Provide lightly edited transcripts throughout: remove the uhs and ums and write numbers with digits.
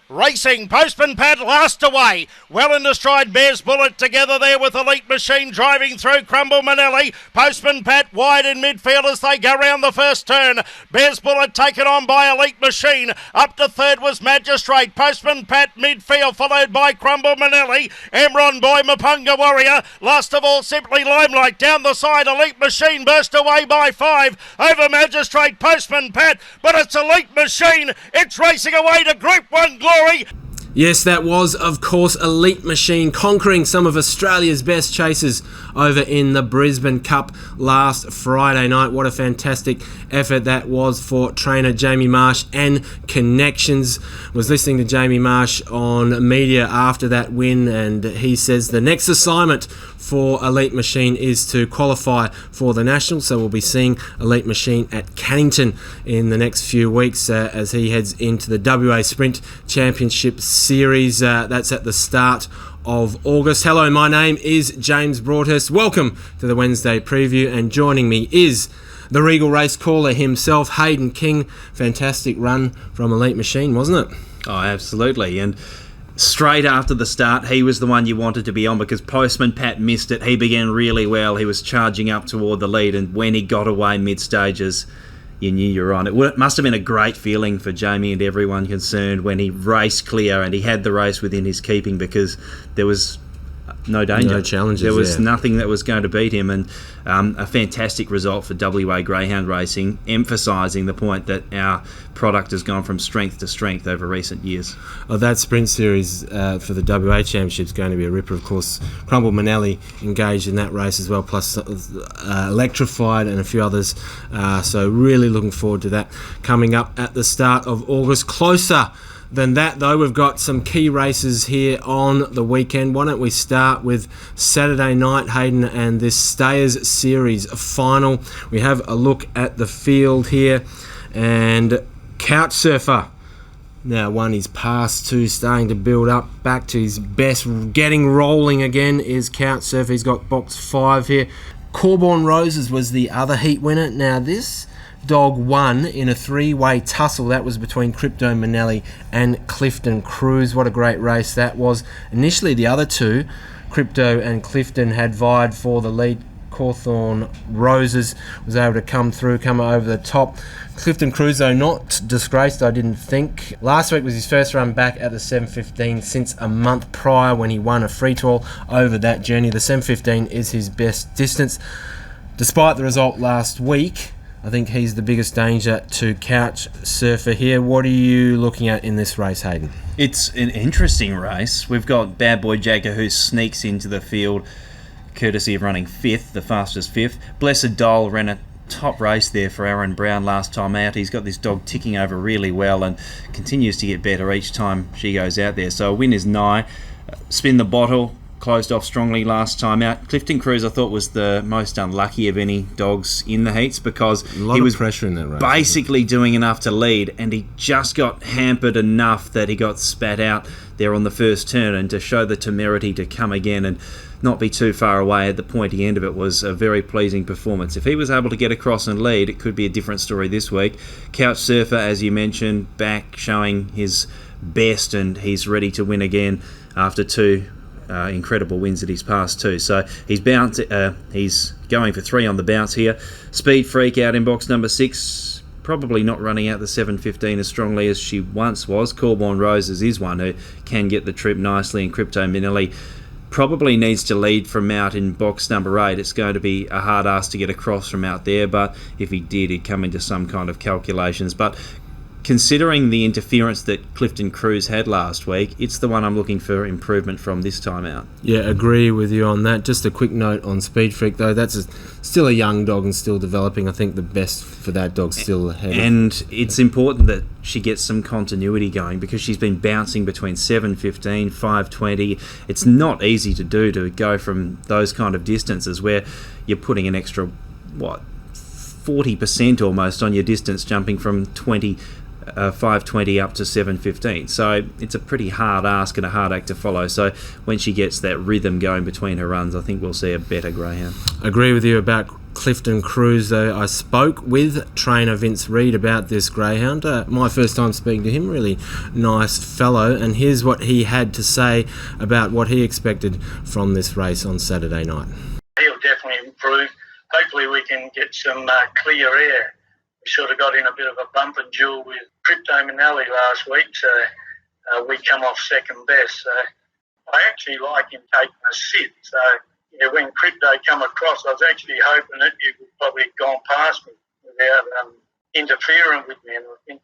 Racing, Postman Pat last away. Well into stride, Bears Bullet together there with Elite Machine driving through Crumble Manelli. Postman Pat wide in midfield as they go round the first turn. Bears Bullet taken on by Elite Machine. Up to third was Magistrate. Postman Pat midfield followed by Crumble Manelli. Emron Boy, Mapunga Warrior. Last of all, Simply Limelight down the side. Elite Machine burst away by 5 over Magistrate, Postman Pat. But it's Elite Machine. It's racing away to Group 1 glory. Yes, that was, of course, Elite Machine conquering some of Australia's best chasers over in the Brisbane Cup last Friday night. What a fantastic effort that was for trainer Jamie Marsh and Connections. Was listening to Jamie Marsh on media after that win, and he says the next assignment for Elite Machine is to qualify for the National, so we'll be seeing Elite Machine at Cannington in the next few weeks as he heads into the WA Sprint Championship Series. That's at the start of August. Hello, my name is James Broadhurst. Welcome to the Wednesday preview, and joining me is the Regal race caller himself, Hayden King. Fantastic run from Elite Machine, wasn't it? Oh, absolutely. And straight after the start, he was the one you wanted to be on because Postman Pat missed it. He began really well. He was charging up toward the lead, and when he got away mid-stages, you knew you were on. It must have been a great feeling for Jamie and everyone concerned when he raced clear and he had the race within his keeping because there was no danger. No challenges. There was nothing that was going to beat him, and a fantastic result for WA Greyhound Racing, emphasising the point that our product has gone from strength to strength over recent years. Oh, that sprint series for the WA Championship is going to be a ripper. Of course, Crumble Manelli engaged in that race as well, plus Electrified and a few others. So really looking forward to that coming up at the start of August. Closer than that, though, we've got some key races here on the weekend. Why don't we start with Saturday night, Hayden, and this Stayers Series final. We have a look at the field here, and Couch Surfer now won his pass 2, starting to build up back to his best. Getting rolling again is Couch Surfer. He's got box 5 here. Corborn Roses was the other heat winner. Now this dog won in a 3-way tussle. That was between Crypto Manelli and Clifton Cruz. What a great race that was. Initially the other two, Crypto and Clifton, had vied for the lead. Cawthorn Roses was able to come over the top. Clifton Cruz, though, not disgraced, I didn't think. Last week was his first run back at the 7:15 since a month prior when he won a free-to-all over that journey. The 7:15 is his best distance. Despite the result last week, I think he's the biggest danger to Couch Surfer here. What are you looking at in this race, Hayden? It's an interesting race. We've got Bad Boy Jagger who sneaks into the field courtesy of running 5th, the fastest 5th. Blessed Doll ran a top race there for Aaron Brown last time out. He's got this dog ticking over really well and continues to get better each time she goes out there. So a win is nigh. Spin the Bottle closed off strongly last time out. Clifton Cruz, I thought, was the most unlucky of any dogs in the heats because he was pressure in that race, basically doing enough to lead, and he just got hampered enough that he got spat out there on the first turn. And to show the temerity to come again and not be too far away at the pointy end of it was a very pleasing performance. If he was able to get across and lead, it could be a different story this week. Couch Surfer, as you mentioned, back showing his best, and he's ready to win again after 2 incredible wins at his past 2. So he's going for 3 on the bounce here. Speed Freak out in box number 6, probably not running out the 7:15 as strongly as she once was. Corborn Roses is one who can get the trip nicely, and Crypto Manelli probably needs to lead from out in box number 8. It's going to be a hard ask to get across from out there, but if he did, he'd come into some kind of calculations. But considering the interference that Clifton Cruz had last week, it's the one I'm looking for improvement from this time out. Yeah, agree with you on that. Just a quick note on Speed Freak, though. That's still a young dog and still developing. I think the best for that dog's still ahead. And it's important that she gets some continuity going because she's been bouncing between 7:15, 5:20. It's not easy to do, to go from those kind of distances where you're putting an extra, 40% almost on your distance, jumping from 5:20 up to 7:15. So it's a pretty hard ask and a hard act to follow. So when she gets that rhythm going between her runs, I think we'll see a better greyhound. Agree with you about Clifton Cruz, though. I spoke with trainer Vince Reid about this greyhound. My first time speaking to him, really nice fellow, and here's what he had to say about what he expected from this race on Saturday night. He'll definitely improve. Hopefully we can get some clear air. We sort of got in a bit of a bump and duel with Crypto Manelli last week, so we come off second best. So I actually like him taking a sit. So yeah, when Crypto come across, I was actually hoping that he would probably have gone past me without interfering with me, and I think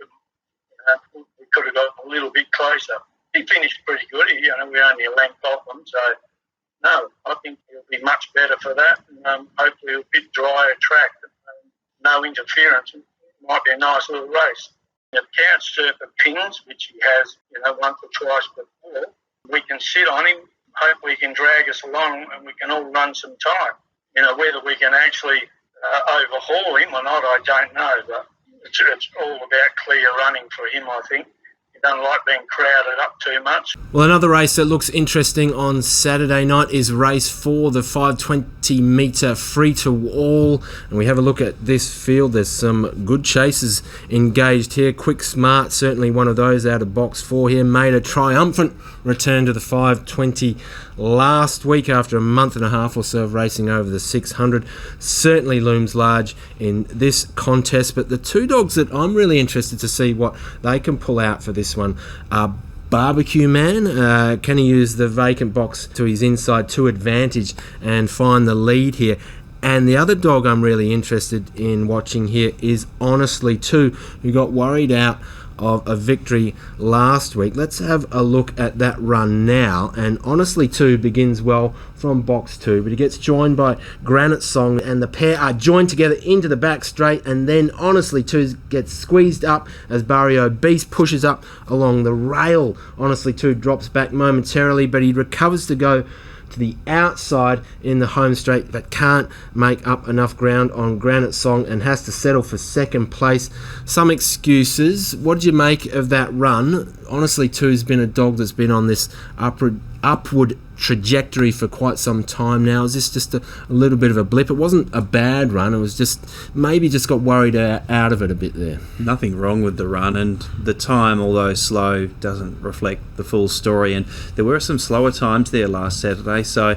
we could have got a little bit closer. He finished pretty good. We're only a length off him, so no, I think he'll be much better for that, and hopefully a bit drier track, no interference. It might be a nice little race. If Count Surfer pins, which he has, once or twice before, we can sit on him. Hopefully he can drag us along and we can all run some time. Whether we can actually overhaul him or not, I don't know, but it's all about clear running for him, I think. He doesn't like being crowded up too much. Well, another race that looks interesting on Saturday night is race 4, the 520 metre free-to-all. And we have a look at this field. There's some good chasers engaged here. Quick Smart, certainly one of those out of box 4 here, made a triumphant return to the 520 last week after a month and a half or so of racing over the 600. Certainly looms large in this contest, but the two dogs that I'm really interested to see what they can pull out for this one are Barbecue Man. Can he use the vacant box to his inside to advantage and find the lead here? And the other dog I'm really interested in watching here is Honestly 2, who got worried out of a victory last week. Let's have a look at that run now. And Honestly 2 begins well from box 2, but he gets joined by Granite Song, and the pair are joined together into the back straight, and then Honestly 2 gets squeezed up as Barrio Beast pushes up along the rail. Honestly 2 drops back momentarily, but he recovers to go to the outside in the home straight, but can't make up enough ground on Granite Song and has to settle for second place. Some excuses. What did you make of that run? Honestly 2's been a dog that's been on this upward trajectory for quite some time now. Is this just a little bit of a blip? It wasn't a bad run. It was just maybe just got worried out of it a bit there. Nothing wrong with the run, and the time, although slow, doesn't reflect the full story. And there were some slower times there last Saturday, so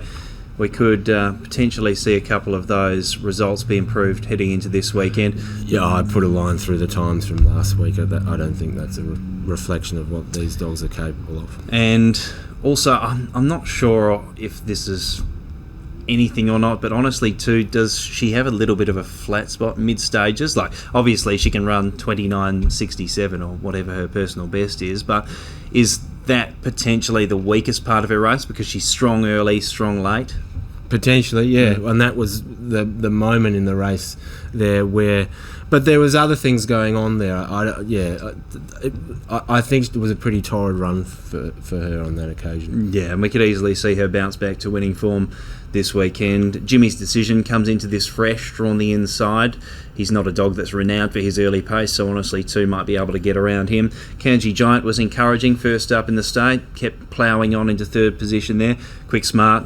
we could potentially see a couple of those results be improved heading into this weekend. Yeah, I put a line through the times from last week. I don't think that's a reflection of what these dogs are capable of. And also, I'm not sure if this is anything or not, but Honestly 2, does she have a little bit of a flat spot mid-stages? Like, obviously she can run 29.67 or whatever her personal best is, but is that potentially the weakest part of her race because she's strong early, strong late? Potentially, yeah. And that was the moment in the race there where... But there was other things going on there. I think it was a pretty torrid run for her on that occasion. Yeah, and we could easily see her bounce back to winning form this weekend. Jimmy's Decision comes into this fresh, drawn the inside. He's not a dog that's renowned for his early pace, so Honestly 2 might be able to get around him. Kanji Giant was encouraging first up in the state, kept ploughing on into third position there. Quick Smart,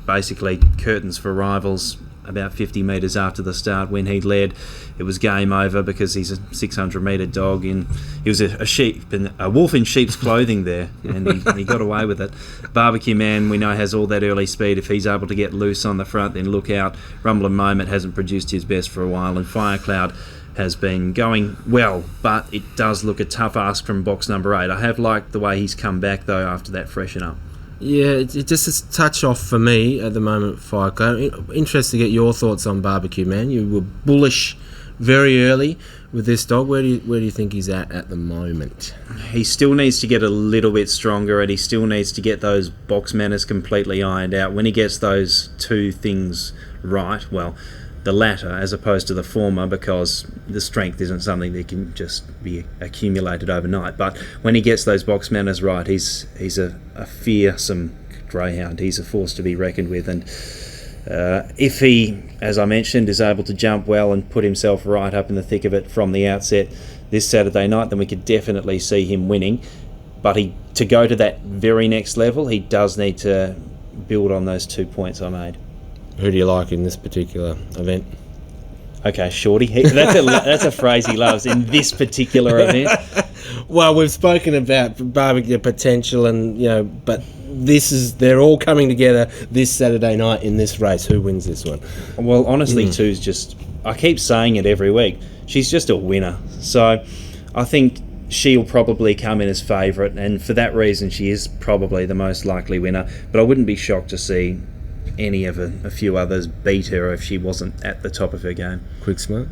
basically curtains for rivals. About 50 metres after the start, when he led, it was game over because he's a 600-metre dog, and he was a wolf in sheep's clothing there, and he got away with it. Barbecue Man, we know, has all that early speed. If he's able to get loose on the front, then look out. Rumbling Moment hasn't produced his best for a while, and Firecloud has been going well, but it does look a tough ask from box number 8. I have liked the way he's come back, though, after that freshen up. Yeah, it's just a touch off for me at the moment, Firecloud. Interested to get your thoughts on Barbecue Man. You were bullish very early with this dog. Where do you think he's at the moment? He still needs to get a little bit stronger, and he still needs to get those box manners completely ironed out. When he gets those two things right, well, the latter as opposed to the former, because the strength isn't something that can just be accumulated overnight. But when he gets those box manners right, he's a fearsome greyhound. He's a force to be reckoned with, and if he, as I mentioned, is able to jump well and put himself right up in the thick of it from the outset this Saturday night, then we could definitely see him winning. But to go to that very next level, he does need to build on those 2 points I made. Who do you like in this particular event? Okay, Shorty. That's a phrase he loves in this particular event. Well, we've spoken about barbecue potential, and but they're all coming together this Saturday night in this race. Who wins this one? Well, honestly, Two's just, I keep saying it every week, she's just a winner. So I think she'll probably come in as favourite, and for that reason she is probably the most likely winner. But I wouldn't be shocked to see any of a few others beat her if she wasn't at the top of her game. Quick Smart?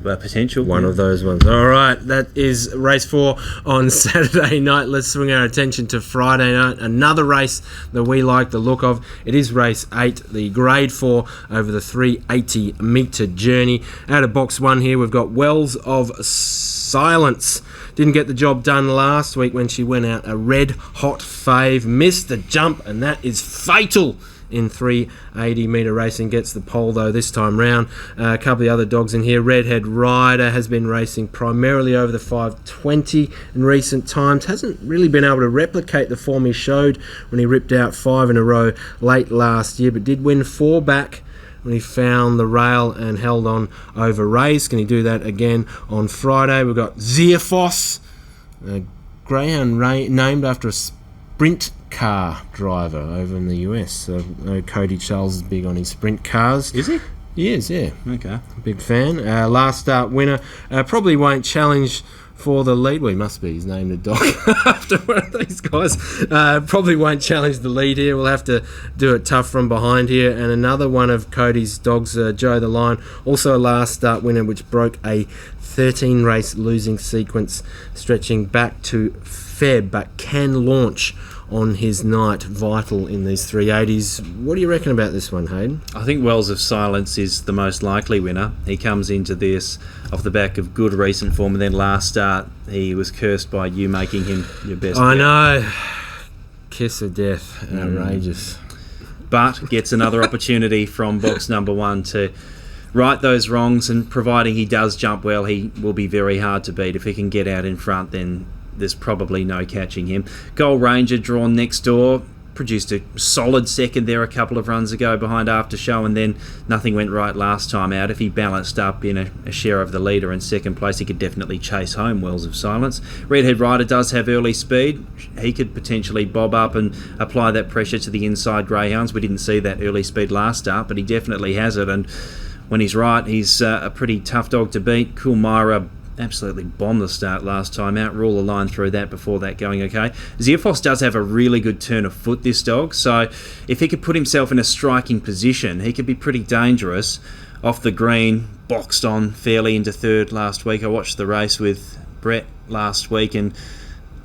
Potential. One of those ones. All right, that is race 4 on Saturday night. Let's swing our attention to Friday night. Another race that we like the look of. It is race 8, the grade 4 over the 380 metre journey. Out of box 1 here, we've got Wells of Silence. Didn't get the job done last week when she went out a red hot fave. Missed the jump, and that is fatal in 380 metre racing. Gets the pole though this time round. A couple of the other dogs in here. Redhead Rider has been racing primarily over the 520 in recent times. Hasn't really been able to replicate the form he showed when he ripped out 5 in a row late last year, but did win 4 back when he found the rail and held on over race. Can he do that again on Friday? We've got Zephos, a greyhound named after a sprint car driver over in the US. So Cody Charles is big on his sprint cars. Is he? He is, yeah. Okay. Big fan. Last start winner. Probably won't challenge for the lead. Well, he must be. He's named a dog after one of these guys. Probably won't challenge the lead here. We'll have to do it tough from behind here. And another one of Cody's dogs, Joe the Lion, also a last start winner, which broke a 13-race losing sequence stretching back to Feb, but can launch on his night. Vital in these 380s. What do you reckon about this one, Hayden? I think Wells of Silence is the most likely winner. He comes into this off the back of good recent form, and then last start he was cursed by you making him your best I bet. know. Kiss of death. Outrageous. But gets another opportunity from box number 1 to right those wrongs, and providing he does jump well, he will be very hard to beat. If he can get out in front, then there's probably no catching him. Gold Ranger drawn next door, produced a solid second there a couple of runs ago behind After Show, and then nothing went right last time out. If he balanced up in a share of the leader in second place, he could definitely chase home Wells of Silence. Redhead Rider does have early speed. He could potentially bob up and apply that pressure to the inside greyhounds. We didn't see that early speed last start, but he definitely has it, and when he's right, he's a pretty tough dog to beat. Kulmira absolutely bombed the start last time out. Rule a line through that before that going okay. Zephos does have a really good turn of foot, this dog, so if he could put himself in a striking position, he could be pretty dangerous. Off the green, boxed on fairly into third last week. I watched the race with Brett last week, and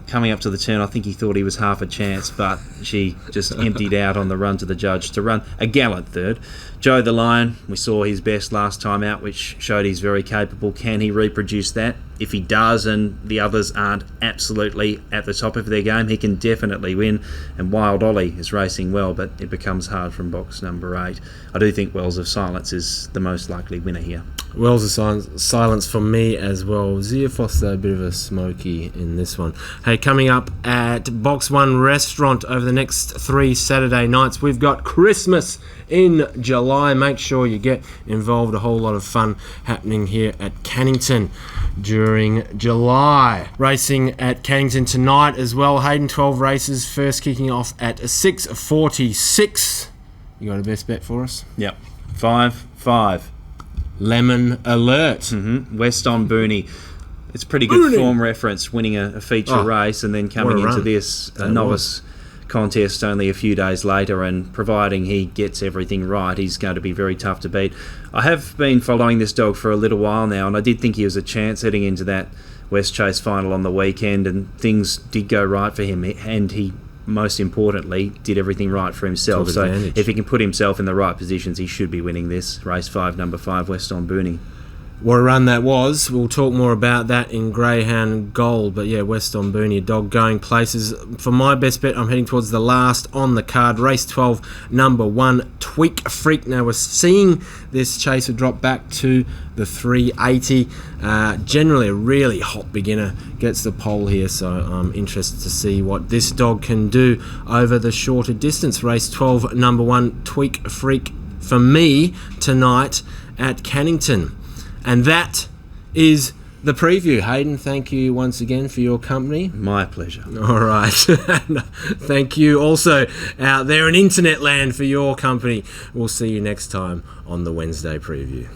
coming up to the turn, I think he thought he was half a chance, but she just emptied out on the run to the judge to run a gallant third. Joe the Lion, we saw his best last time out, which showed he's very capable. Can he reproduce that? If he does, and the others aren't absolutely at the top of their game, he can definitely win. And Wild Ollie is racing well, but it becomes hard from box number 8. I do think Wells of Silence is the most likely winner here. Wells of Silence for me as well. Zephos, though, a bit of a smoky in this one. Hey, coming up at Box 1 Restaurant over the next 3 Saturday nights, we've got Christmas in July. Make sure you get involved. A whole lot of fun happening here at Cannington during July. Racing at Cannington tonight as well. Hayden, 12 races, first kicking off at 6:46. You got a best bet for us? Yep. 5-5. Lemon Alert. West on Booney. It's pretty good form reference, winning a feature race and then coming into run. this novice contest only a few days later, and providing he gets everything right, he's going to be very tough to beat. I have been following this dog for a little while now, and I did think he was a chance heading into that West Chase final on the weekend, and things did go right for him, and he most importantly did everything right for himself. So if he can put himself in the right positions, he should be winning this race 5, number 5, West on Booney. What a run that was. We'll talk more about that in Greyhound Gold. But yeah, West on Booney, a dog going places. For my best bet, I'm heading towards the last on the card. Race 12, number 1, Tweak Freak. Now we're seeing this chaser drop back to the 380. Generally a really hot beginner. Gets the pole here, so I'm interested to see what this dog can do over the shorter distance. Race 12, number 1, Tweak Freak. from me tonight at Cannington. And that is the preview. Hayden, thank you once again for your company. My pleasure. All right. Thank you also out there in internet land for your company. We'll see you next time on the Wednesday preview.